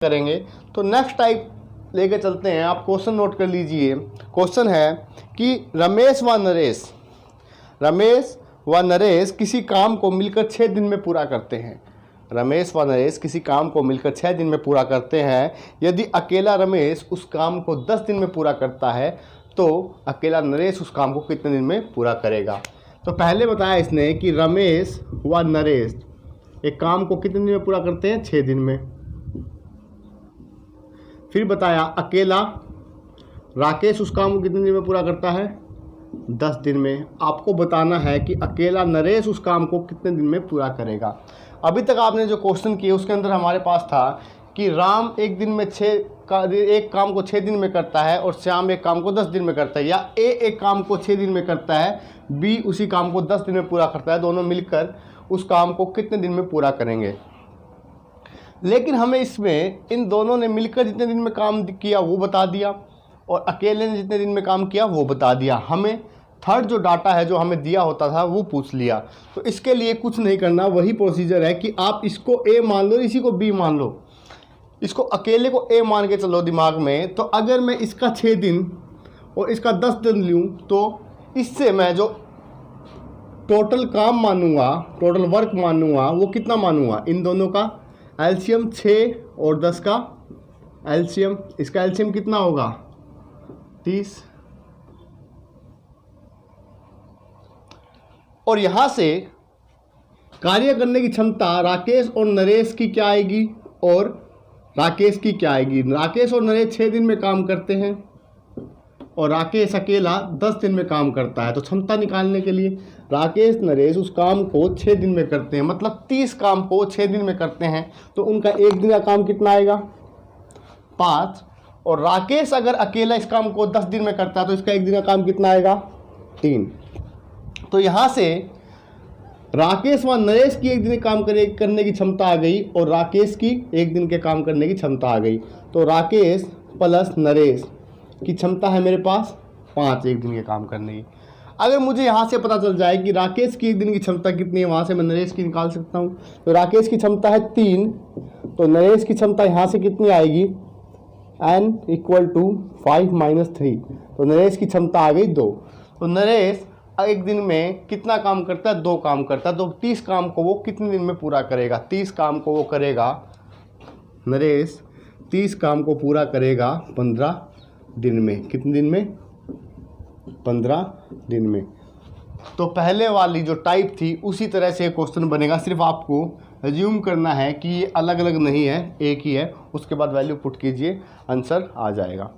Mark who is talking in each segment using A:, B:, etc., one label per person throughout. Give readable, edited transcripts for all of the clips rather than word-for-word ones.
A: करेंगे। तो next type लेके चलते हैं, आप क्वेश्चन नोट कर लीजिए। क्वेश्चन है कि रमेश व नरेश किसी काम को मिलकर 6 दिन में पूरा करते हैं। रमेश व नरेश किसी काम को मिलकर 6 दिन में पूरा करते हैं। यदि अकेला रमेश उस काम को 10 दिन में पूरा करता है तो अकेला नरेश उस काम को कितने दिन में पूरा करेगा। तो पहले बताया इसने कि रमेश व नरेश एक काम को कितने दिन में पूरा करते हैं, 6 दिन में। फिर बताया अकेला राकेश उस काम को कितने दिन में पूरा करता है, 10 दिन में। आपको बताना है कि अकेला नरेश उस काम को कितने दिन में पूरा करेगा। अभी तक आपने जो क्वेश्चन किए उसके अंदर हमारे पास था कि राम एक काम को 6 दिन में करता है और श्याम एक काम को 10 दिन में करता है, या ए एक काम को 6 दिन में करता है, बी उसी काम को 10 दिन में पूरा करता है। दोनों मिलकर उस काम को कितने दिन में पूरा करेंगे। लेकिन हमें इसमें इन दोनों ने मिलकर जितने दिन में काम किया वो बता दिया और अकेले ने जितने दिन में काम किया वो बता दिया। हमें थर्ड जो डाटा है जो हमें दिया होता था वो पूछ लिया। तो इसके लिए कुछ नहीं करना, वही प्रोसीजर है कि आप इसको ए मान लो, इसी को बी मान लो। इसको अकेले को ए मान के चलो दिमाग में। तो अगर मैं इसका 6 दिन और इसका 10 दिन लूँ तो इससे मैं जो टोटल काम मानूंगा, टोटल वर्क मानूंगा, वो कितना मानूंगा, इन दोनों का एलसीएम 6 और 10 का एलसीएम। इसका एलसीएम कितना होगा, 30। और यहां से कार्य करने की क्षमता राकेश और नरेश की क्या आएगी और राकेश की क्या आएगी। राकेश और नरेश 6 दिन में काम करते हैं और राकेश अकेला 10 दिन में काम करता है। तो क्षमता निकालने के लिए राकेश नरेश उस काम को 6 दिन में करते हैं, मतलब 30 काम को 6 दिन में करते हैं। तो उनका एक दिन का काम कितना आएगा, 5। और राकेश अगर अकेला इस काम को 10 दिन में करता है तो इसका एक दिन का काम कितना आएगा, 3। तो यहाँ से राकेश व नरेश की एक दिन काम करने की क्षमता आ गई और राकेश की एक दिन के काम करने की क्षमता आ गई। तो राकेश प्लस नरेश की क्षमता है मेरे पास 5 एक दिन के काम करने की। अगर मुझे यहाँ से पता चल जाए कि राकेश की एक दिन की क्षमता कितनी है, वहाँ से मैं नरेश की निकाल सकता हूँ। तो राकेश की क्षमता है 3, तो नरेश की क्षमता यहाँ से कितनी आएगी, n = 5 - 3। तो नरेश की क्षमता आ गई 2। तो नरेश एक दिन में कितना काम करता है, 2 काम करता है। तो 30 काम को वो कितने दिन में पूरा करेगा, 30 काम को वो करेगा, नरेश 30 काम को पूरा करेगा 15 दिन में। कितने दिन में, 15 दिन में। तो पहले वाली जो टाइप थी उसी तरह से क्वेश्चन बनेगा, सिर्फ आपको अज्यूम करना है कि ये अलग अलग नहीं है, एक ही है। उसके बाद वैल्यू पुट कीजिए, आंसर आ जाएगा।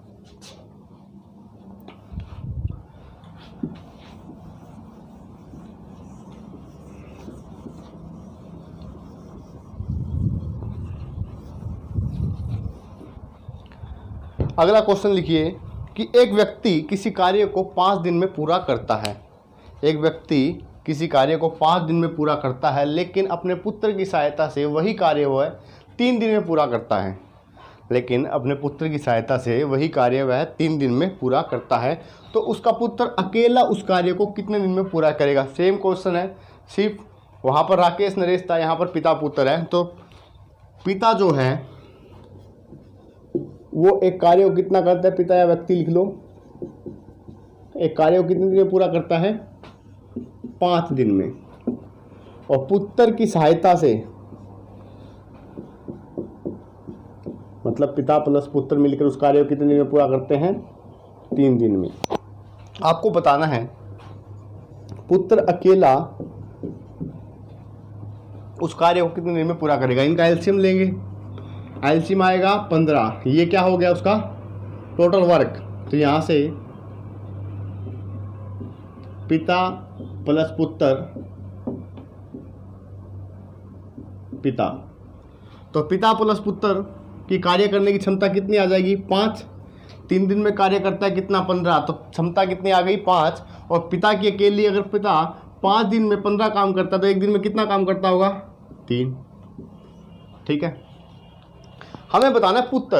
A: अगला क्वेश्चन लिखिए कि एक व्यक्ति किसी कार्य को 5 दिन में पूरा करता है। एक व्यक्ति किसी कार्य को 5 दिन में पूरा करता है, लेकिन अपने पुत्र की सहायता से वही कार्य वह 3 दिन में पूरा करता है। लेकिन अपने पुत्र की सहायता से वही कार्य वह 3 दिन में पूरा करता है। तो उसका पुत्र अकेला उस कार्य को कितने दिन में पूरा करेगा। सेम क्वेश्चन है, सिर्फ वहाँ पर राकेश नरेश था, यहाँ पर पिता पुत्र है। तो पिता जो है वो एक कार्य को कितना करता है, पिता या व्यक्ति लिख लो, एक कार्य को कितने दिन में पूरा करता है, 5 दिन में। और पुत्र की सहायता से, मतलब पिता प्लस पुत्र मिलकर उस कार्य को कितने दिन में पूरा करते हैं, 3 दिन में। आपको बताना है पुत्र अकेला उस कार्य को कितने दिन में पूरा करेगा। इनका एलसीएम लेंगे, एलसीएम आएगा 15। ये क्या हो गया, उसका टोटल वर्क। तो यहाँ से पिता प्लस पुत्र, पिता, तो पिता प्लस पुत्र की कार्य करने की क्षमता कितनी आ जाएगी, 5। 3 दिन में कार्य करता है कितना, 15। तो क्षमता कितनी आ गई, 5। और पिता की अकेली, अगर पिता 5 दिन में 15 काम करता तो एक दिन में कितना काम करता होगा, 3। ठीक है। हमें बताना है पुत्र।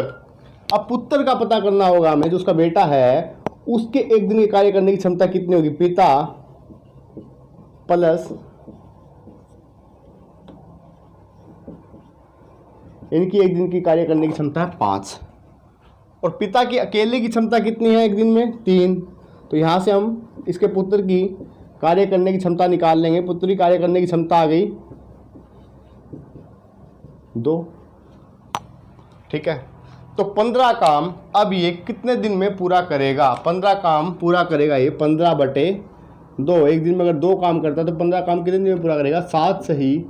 A: अब पुत्र का पता करना होगा हमें, जो उसका बेटा है उसके एक दिन के कार्य करने की क्षमता कितनी होगी, पिता प्लस इनकी एक दिन की कार्य करने की क्षमता है 5, और पिता की अकेले की क्षमता कितनी है एक दिन में? 3। तो यहाँ से हम इसके पुत्र की कार्य करने की क्षमता निकाल लेंगे। पुत्र की कार्य करने की क्षमता आ गई 2। ठीक है, तो 15 काम अब ये कितने दिन में पूरा करेगा? 15 काम पूरा करेगा ये 15/2। एक दिन में अगर 2 काम करता है तो 15 काम कितने दिन में पूरा करेगा? 7 सही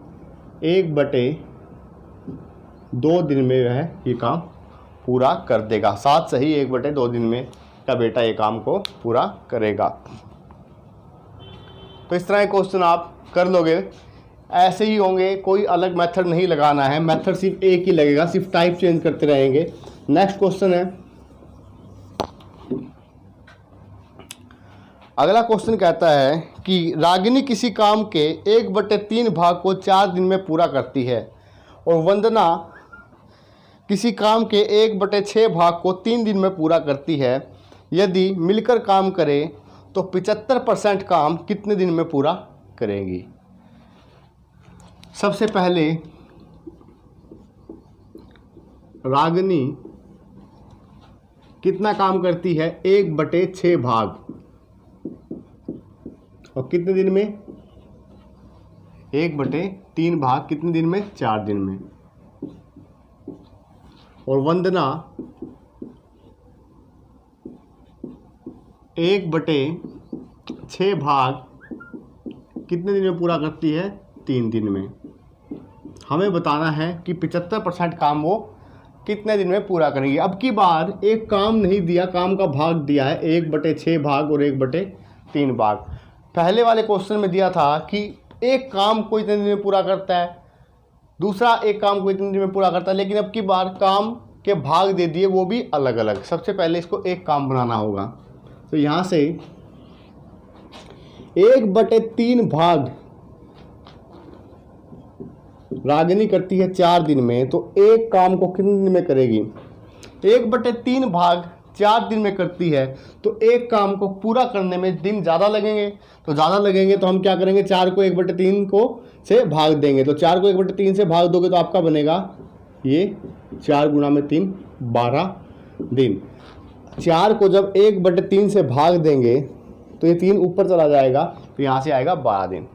A: 1/2 दिन में वह ये काम पूरा कर देगा। 7 सही 1/2 दिन में का बेटा ये काम को पूरा करेगा। तो इस तरह के क्वेश्चन आप कर लोगे, ऐसे ही होंगे, कोई अलग मेथड नहीं लगाना है, मेथड सिर्फ एक ही लगेगा, सिर्फ टाइप चेंज करते रहेंगे। नेक्स्ट क्वेश्चन है, अगला क्वेश्चन कहता है कि रागिनी किसी काम के 1/3 भाग को 4 दिन में पूरा करती है और वंदना किसी काम के 1/6 भाग को 3 दिन में पूरा करती है। यदि मिलकर काम करें तो 75% काम कितने दिन में पूरा करेंगी? सबसे पहले रागिनी कितना काम करती है? 1/6 भाग, और कितने दिन में? 1/3 भाग कितने दिन में? 4 दिन में। और वंदना 1/6 भाग कितने दिन में पूरा करती है? 3 दिन में। हमें बताना है कि 75% काम वो कितने दिन में पूरा करेंगे। अब की बार एक काम नहीं दिया, काम का भाग दिया है 1/6 भाग और 1/3 भाग। पहले वाले क्वेश्चन में दिया था कि एक काम को इतने दिन में पूरा करता है, दूसरा एक काम को इतने दिन में पूरा करता है, लेकिन अब की बार काम के भाग दे दिए, वो भी अलग अलग। सबसे पहले इसको एक काम बनाना होगा। तो यहाँ से 1/3 भाग रागिनी करती है 4 दिन में, तो एक काम को कितने दिन में करेगी? 1/3 भाग 4 दिन में करती है, तो एक काम को पूरा करने में दिन ज़्यादा लगेंगे। तो ज़्यादा लगेंगे तो हम क्या करेंगे? 4 को 1/3 को से भाग देंगे। तो 4 को 1/3 से भाग दोगे तो आपका बनेगा ये 4 × 3 12 दिन। 4 को जब 1/3 से भाग देंगे तो ये 3 ऊपर चला जाएगा, तो यहाँ से आएगा 12 दिन।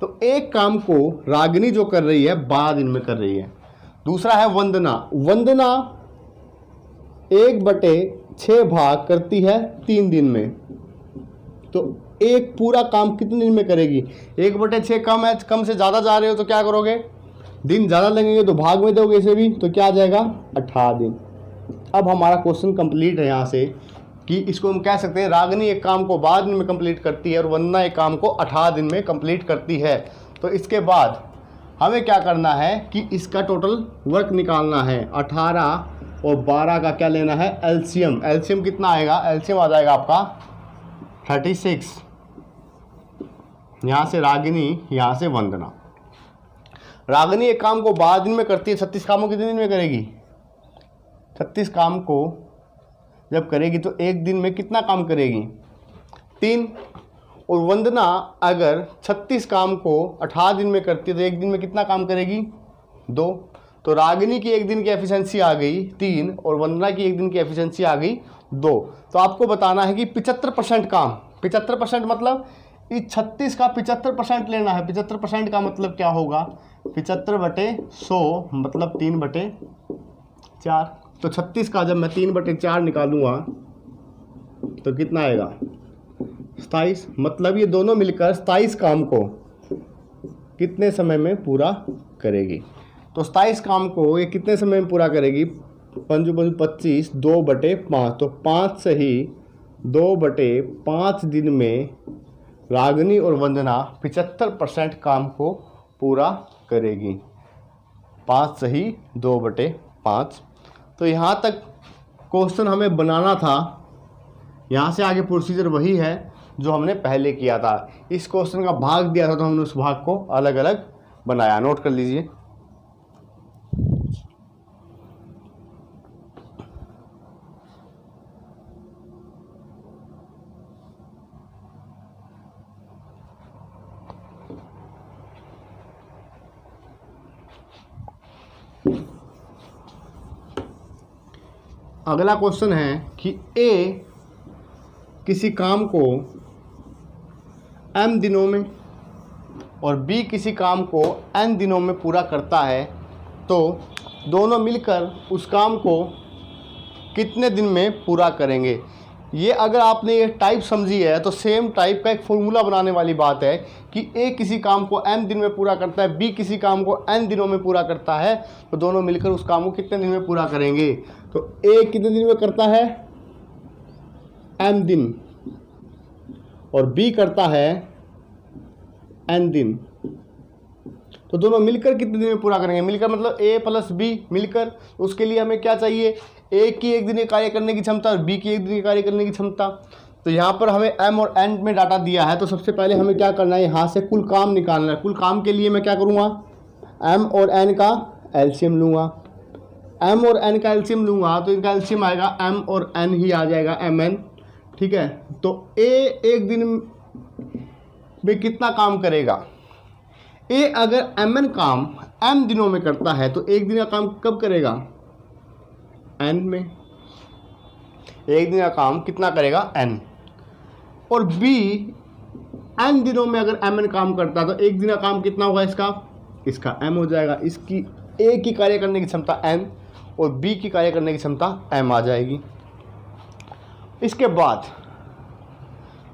A: तो एक काम को रागिनी जो कर रही है 12 दिन में कर रही है। दूसरा है वंदना। वंदना 1/6 भाग करती है 3 दिन में, तो एक पूरा काम कितने दिन में करेगी? 1/6 कम है, कम से ज़्यादा जा रहे हो तो क्या करोगे? दिन ज़्यादा लगेंगे तो भाग में दोगे इसे भी, तो क्या आ जाएगा? 18 दिन। अब हमारा क्वेश्चन कंप्लीट है यहाँ से, कि इसको हम कह सकते हैं रागिनी एक काम को 12 दिन में कंप्लीट करती है और वंदना एक काम को 18 दिन में कंप्लीट करती है। तो इसके बाद हमें क्या करना है कि इसका टोटल वर्क निकालना है। 18 और 12 का क्या लेना है? एलसीएम। एलसीएम कितना आएगा? एलसीएम आ जाएगा आपका 36। यहाँ से रागिनी, यहाँ से वंदना। रागिनी एक काम को 12 दिन में करती है, 36 कामों कितने दिन में करेगी? 36 काम को जब करेगी तो एक दिन में कितना काम करेगी? 3। और वंदना अगर 36 काम को 18 दिन में करती है तो एक दिन में कितना काम करेगी? 2। तो रागिनी की एक दिन की एफिशिएंसी आ गई 3 और वंदना की एक दिन की एफिशिएंसी आ गई 2। तो आपको बताना है कि 75% काम, 75% मतलब इस 36 का 75% लेना है। 75% का मतलब क्या होगा? 75/100 मतलब 3/4। तो 36 का जब मैं 3/4 निकालूंगा तो कितना आएगा? 27। मतलब ये दोनों मिलकर 27 काम को कितने समय में पूरा करेगी? तो 27 काम को ये कितने समय में पूरा करेगी? 5 × 25 2/5। तो 5 से ही 2/5 दिन में रागिनी और वंदना 75% काम को पूरा करेगी। 5 से ही 2/5। तो यहाँ तक क्वेश्चन हमें बनाना था। यहाँ से आगे प्रोसीजर वही है जो हमने पहले किया था। इस क्वेश्चन का भाग दिया था तो हमने उस भाग को अलग अलग बनाया। नोट कर लीजिए। अगला क्वेश्चन है कि ए किसी काम को m दिनों में और बी किसी काम को n दिनों में पूरा करता है, तो दोनों मिलकर उस काम को कितने दिन में पूरा करेंगे। ये अगर आपने ये टाइप समझी है तो सेम टाइप का एक फॉर्मूला बनाने वाली बात है कि ए किसी काम को m दिन में पूरा करता है, बी किसी काम को n दिनों में पूरा करता है, तो दोनों मिलकर उस काम को कितने दिन में पूरा करेंगे। तो ए कितने दिन में करता है m दिन और बी करता है n दिन, तो दोनों मिलकर कितने दिन में पूरा करेंगे। मिलकर मतलब a प्लस बी मिलकर, उसके लिए हमें क्या चाहिए, ए की एक दिन कार्य करने की क्षमता और बी की एक दिन कार्य करने की क्षमता। तो यहाँ पर हमें m और n में डाटा दिया है, तो सबसे पहले हमें क्या करना है, यहाँ से कुल काम निकालना है। कुल काम के लिए मैं क्या करूँगा, m और n का एलसीएम लूँगा। m और n का एलसीएम लूँगा तो इनका एलसीएम आएगा m और n ही आ जाएगा mn, ठीक है। तो a एक दिन में कितना काम करेगा, ए अगर mn काम m दिनों में करता है तो एक दिन का काम कब करेगा, n में। एक दिन का काम कितना करेगा, n। और b n दिनों में अगर mn काम करता है तो एक दिन का काम कितना होगा इसका m हो जाएगा। इसकी a की कार्य करने की क्षमता n और b की कार्य करने की क्षमता m आ जाएगी। इसके बाद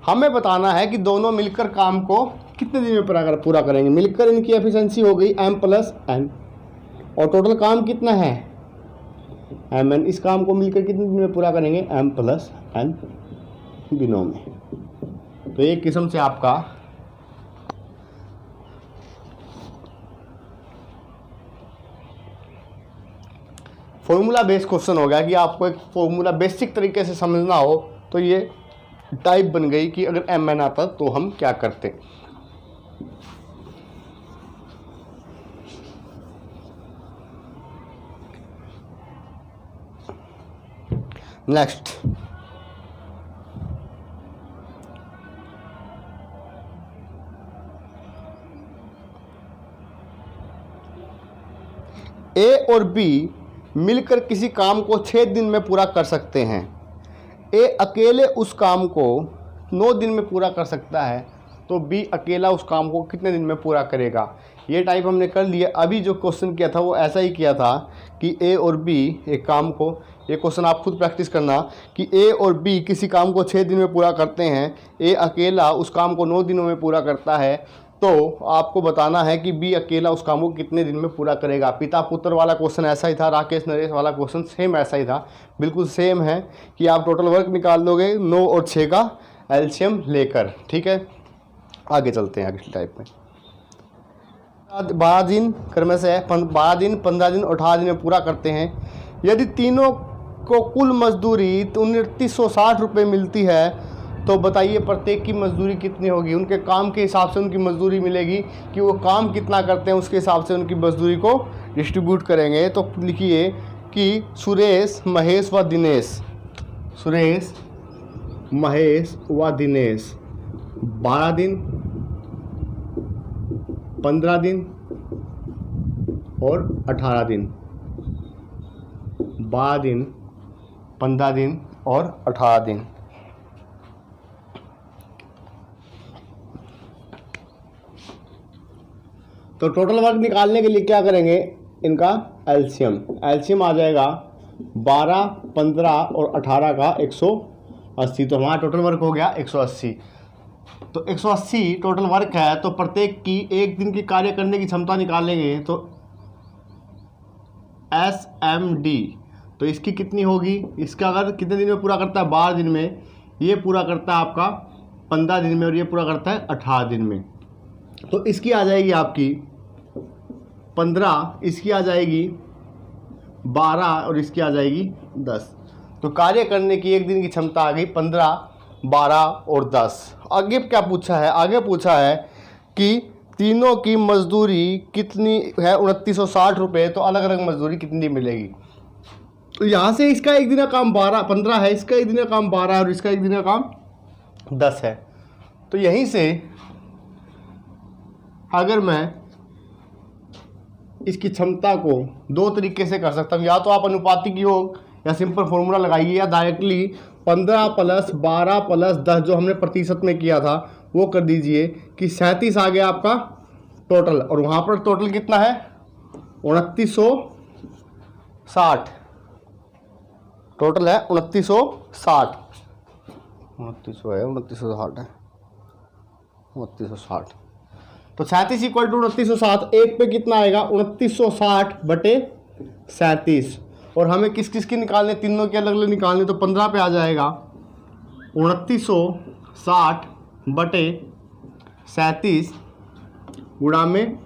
A: हमें बताना है कि दोनों मिलकर काम को कितने दिन में पूरा करेंगे। मिलकर इनकी एफिशिएंसी हो गई m प्लस n और टोटल काम कितना है mn। इस काम को मिलकर कितने दिन में पूरा करेंगे, m प्लस n दिनों में। तो एक किस्म से आपका फॉर्मूला बेस्ड क्वेश्चन हो गया कि आपको एक फॉर्मूला बेसिक तरीके से समझना हो, तो ये टाइप बन गई कि अगर mn आता तो हम क्या करते। नेक्स्ट, ए और बी मिलकर किसी काम को 6 दिन में पूरा कर सकते हैं। ए अकेले उस काम को 9 दिन में पूरा कर सकता है, तो बी अकेला उस काम को कितने दिन में पूरा करेगा। ये टाइप हमने कर लिया। अभी जो क्वेश्चन किया था वो ऐसा ही किया था कि ए और बी एक काम को, ये क्वेश्चन आप खुद प्रैक्टिस करना कि ए और बी किसी काम को 6 दिन में पूरा करते हैं, ए अकेला उस काम को 9 दिनों में पूरा करता है, तो आपको बताना है कि बी अकेला उस काम को कितने दिन में पूरा करेगा। पिता पुत्र वाला क्वेश्चन ऐसा ही था, राकेश नरेश वाला क्वेश्चन सेम ऐसा ही था, बिल्कुल सेम है कि आप टोटल वर्क निकाल लोगे 9 और 6 का एलसीएम लेकर, ठीक है। आगे चलते हैं अगले टाइप में। 12 दिन क्रम से 12 दिन, 15 दिन और 18 दिन में पूरा करते हैं। यदि तीनों को कुल मजदूरी 2960 रुपये मिलती है, तो बताइए प्रत्येक की मजदूरी कितनी होगी। उनके काम के हिसाब से उनकी मजदूरी मिलेगी कि वो काम कितना करते हैं, उसके हिसाब से उनकी मजदूरी को डिस्ट्रीब्यूट करेंगे। तो लिखिए कि सुरेश, महेश व दिनेश, सुरेश, महेश व दिनेश 12 दिन, 15 दिन और 18 दिन, 12 दिन, 15 दिन और 18 दिन। तो टोटल वर्क निकालने के लिए क्या करेंगे, इनका एलसीएम आ जाएगा 12, 15 और 18 का 180। तो हमारा टोटल वर्क हो गया 180। तो 180 टोटल वर्क है, तो प्रत्येक की एक दिन की कार्य करने की क्षमता निकालेंगे तो SMD, तो इसकी कितनी होगी। इसका अगर कितने दिन में पूरा करता है, 12 दिन में, ये पूरा करता है आपका 15 दिन में और ये पूरा करता है 18 दिन में। तो इसकी आ जाएगी आपकी 15, इसकी आ जाएगी 12 और इसकी आ जाएगी 10। तो कार्य करने की एक दिन की क्षमता आ गई 15, 12 और 10। आगे क्या पूछा है, आगे पूछा है कि तीनों की मजदूरी कितनी है, 2960 रुपये, तो अलग अलग मजदूरी कितनी मिलेगी। तो यहाँ से इसका एक दिन का काम 15 है, इसका एक दिन का काम 12 है और इसका एक दिन का काम 10 है। तो यहीं से अगर मैं इसकी क्षमता को 2 तरीके से कर सकता हूँ, या तो आप अनुपातिक योग या सिंपल फॉर्मूला लगाइए या डायरेक्टली 15 + 12 + 10 जो हमने प्रतिशत में किया था वो कर दीजिए कि 37 आ गया आपका टोटल, और वहाँ पर टोटल कितना है 2960, टोटल है 2960, 2900 है 2960 है 2960। तो 37 = 2960, एक पे कितना आएगा 2960/37, और हमें किस किस की निकालने, तीनों के अलग अलग निकालने, तो 15 पे आ जाएगा 2960/37 गुणा में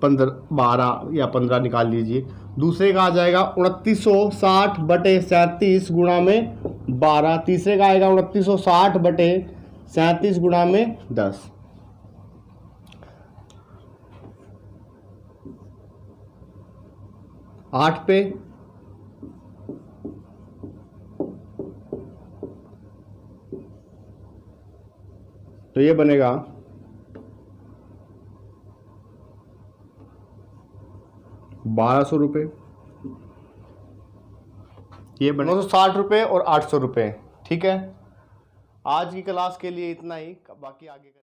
A: 12 या 15 निकाल लीजिए। दूसरे का आ जाएगा 2960/37 गुणा में 12, तीसरे का आएगा 2960/37 गुणा में 10। आठ पे तो ये बनेगा 1200 रुपये, ये बने 960 रुपये और 800 रुपये। ठीक है, आज की क्लास के लिए इतना ही, बाकी आगे